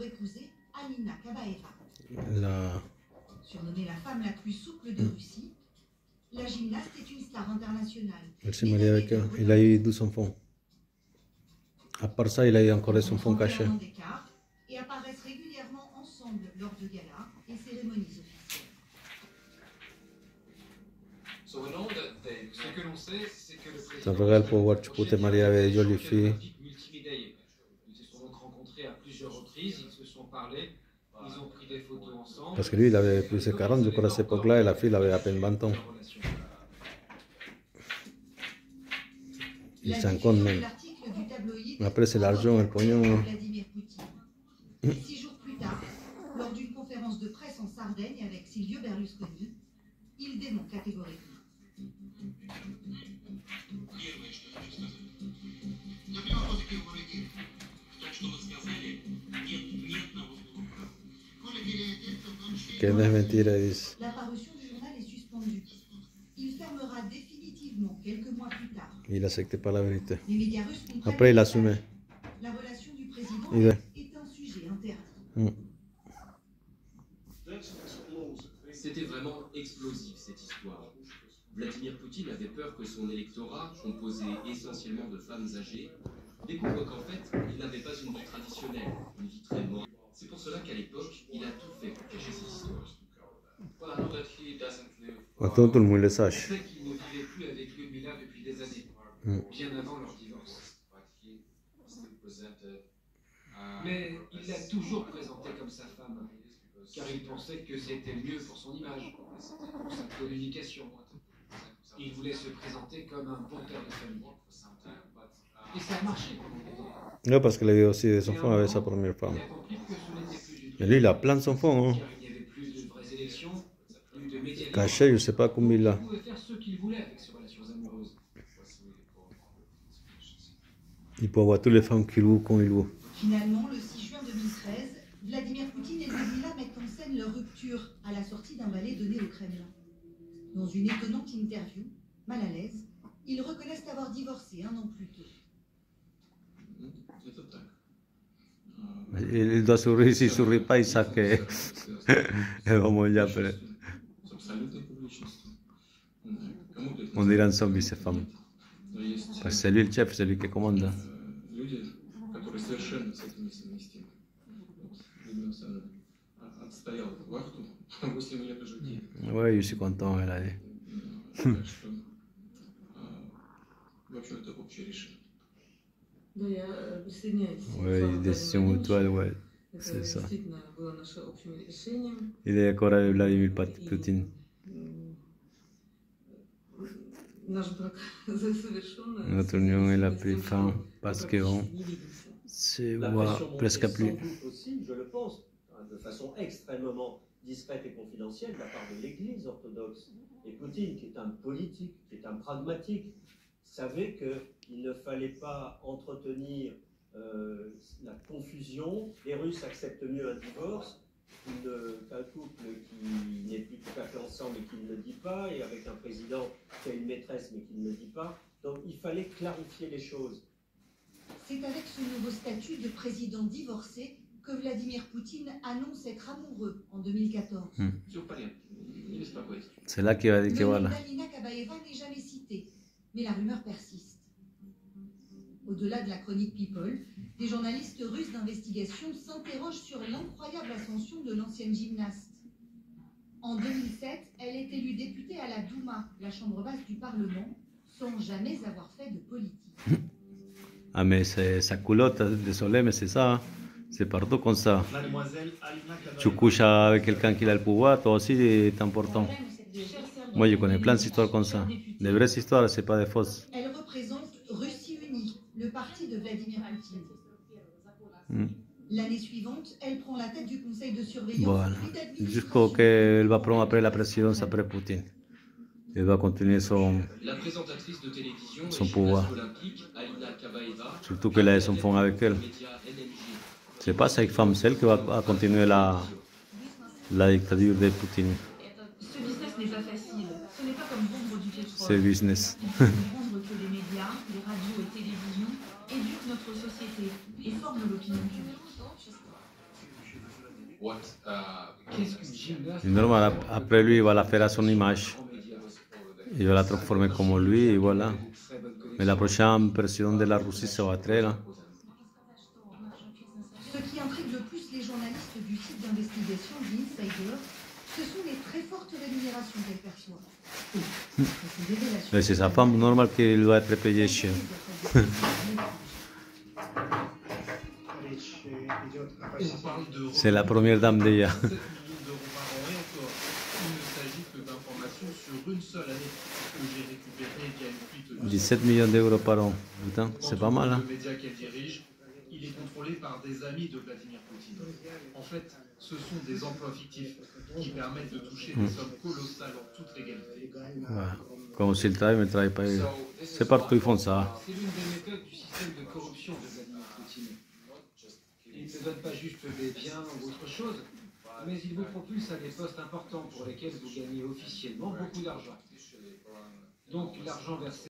pour épouser Alina Kabaeva. La... Surnommée la femme la plus souple de Russie, la gymnaste est une star internationale. Elle s'est mariée avec elle. Il a eu 12 enfants. À part ça, il a eu encore des enfants cachés. Et apparaissent régulièrement ensemble lors de galas et cérémonies officielles. Ce que l'on sait, c'est que le C'est un régal pour voir, tu peux te marier avec des jolies filles. Ils se sont donc rencontrés à plusieurs reprises, ils se sont parlé, ils ont pris des photos ensemble. Parce que lui, il avait plus de 40, je crois, à cette époque-là, et la fille avait à peine 20 ans. Et 50 même. Après, c'est l'argent, le pognon. Vladimir Poutine. 6 jours plus tard, lors d'une conférence de presse en Sardaigne avec Silvio Berlusconi, il dément catégoriquement. Que no es mentira, dice. La parution du journal est suspendue. Il fermera définitivement quelques mois plus tard. Il accepte pas la vérité. Les médias russes comprennent Après, il assume. La relation du président Il est un sujet interdit. C'était vraiment explosif cette histoire. Vladimir Poutine avait peur que son électorat, composé essentiellement de femmes âgées, découvre qu'en fait, il n'avait pas une vie traditionnelle, une vie très morale. C'est pour cela qu'à l'époque, il a tout fait pour cacher cette histoire. Attends, tout le monde le sache. On sait qu'il ne vivait plus avec Ludmila depuis des années, bien avant leur divorce. Mais il l'a toujours présentée comme sa femme, car il pensait que c'était mieux pour son image, pour sa communication. Il voulait se présenter comme un bon père de famille. Et ça a marché pendant longtemps. Non, parce qu'il avait aussi des enfants avec sa première femme. Il a compris que ce n'était plus du tout. Et lui, il a plein d'enfants. Hein. Car il n'y avait plus de vraies élections, plus de médias. Caché, je sais pas combien il a. Il pouvait faire ce qu'il voulait avec ses relations amoureuses. Il peut avoir toutes les femmes qu'il veut quand il veut. Finalement, le 6 juin 2013, Vladimir Poutine et Ludmila mettent en scène leur rupture à la sortie d'un ballet donné au Kremlin. Dans une étonnante interview, mal à l'aise, ils reconnaissent avoir divorcé 1 an plus tôt. Il doit sourire, s'il ne sourit pas, il sait que va mourir après. On dirait un zombie, ces femmes. Parce que c'est lui le chef, c'est lui qui commande. Ouais, je suis content, elle a dit. Oui, décision mutuelle, ouais, c'est ça. Il est d'accord avec Vladimir Poutine. Notre union, elle a pris fin parce qu'on se voit presque plus. Aussi, je le pense, de façon extrêmement discrète et confidentielle de la part de l'Église orthodoxe. Et Poutine, qui est un politique, qui est un pragmatique, savait qu'il ne fallait pas entretenir la confusion. Les Russes acceptent mieux un divorce qu'un couple qui n'est plus tout à fait ensemble et qui ne le dit pas, et avec un président qui a une maîtresse mais qui ne le dit pas. Donc il fallait clarifier les choses. C'est avec ce nouveau statut de président divorcé que Vladimir Poutine annonce être amoureux en 2014. C'est là qu'il va dire que voilà. Alina Kabaeva n'est jamais citée, mais la rumeur persiste. Au-delà de la chronique People, des journalistes russes d'investigation s'interrogent sur l'incroyable ascension de l'ancienne gymnaste. En 2007, elle est élue députée à la Douma, la chambre basse du Parlement, sans jamais avoir fait de politique. Ah mais c'est sa culotte, désolé, mais c'est ça. C'est partout comme ça. Tu couches avec quelqu'un qui a le pouvoir, toi aussi c'est important. Moi je connais plein d'histoires comme ça. Des vraies histoires, c'est pas des fausses. Elle représente Russie Unie, le parti de Vladimir Poutine. L'année suivante, elle prend la tête du conseil de surveillance. Voilà. Jusqu'au qu'elle va prendre après la présidence, après Poutine. Elle va continuer son pouvoir. Surtout qu'elle a son fond avec elle. C'est pas cette femme seule qui va continuer la dictature de Poutine. Ce business n'est pas facile. Ce n'est pas comme vendre du pétrole. C'est business. Comprendre que les médias, les radios et télévisions éduquent notre société et forment l'opinion publique. Qu'est-ce qu'une gymnaste? Et normal, après lui, il va la faire à son image. Il va la transformer comme lui, et voilà. Mais la prochaine version de la Russie, ça va être là. Ce qui intrigue le plus les journalistes du site d'investigation The Insider, ce sont les très fortes rémunérations qu'elle perçoit. Ces révélations- Mais c'est sa femme, normal qu'il doit être payé cher. On parle de C'est la première dame d'ella. 7 millions d'euros par an et encore. Il ne s'agit que d'informations sur une seule année que j'ai récupérées via une fuite. 17 millions d'euros par an. Putain, c'est pas mal, hein. Le média qu'elle dirige, il est contrôlé par des amis de Vladimir Poutine. En fait, ce sont des emplois fictifs qui permettent de toucher des sommes colossales en toute légalité. Voilà. Comme s'il travaille, mais il ne travaille pas. C'est partout, ils font ça. C'est l'une des méthodes du système de corruption de Vladimir Poutine. Il ne donne pas juste des biens ou autre chose, mais il vous propulse à des postes importants pour lesquels vous gagnez officiellement beaucoup d'argent. Donc l'argent versé